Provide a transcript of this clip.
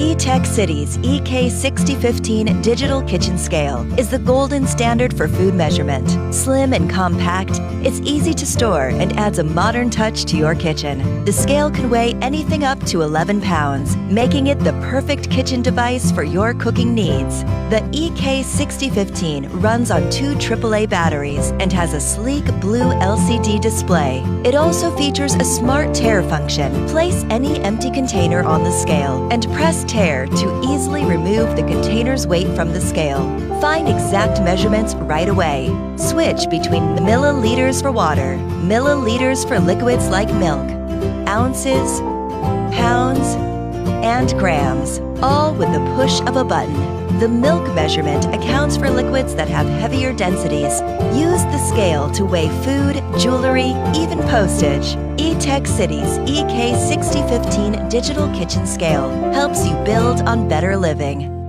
Etekcity's EK6015 Digital Kitchen Scale is the golden standard for food measurement. Slim and compact, it's easy to store and adds a modern touch to your kitchen. The scale can weigh anything up to 11 pounds, making it the perfect kitchen device for your cooking needs. The EK6015 runs on 2 AAA batteries and has a sleek blue LCD display. It also features a smart Tare function. Place any empty container on the scale and press Tare to easily remove the container's weight from the scale. Find exact measurements right away. Switch between milliliters for water, milliliters for liquids like milk, ounces, pounds, and grams, all with the push of a button. The milk measurement accounts for liquids that have heavier densities. Use the scale to weigh food, jewelry, even postage. Etekcity's EK6015 Digital Kitchen Scale helps you build on better living.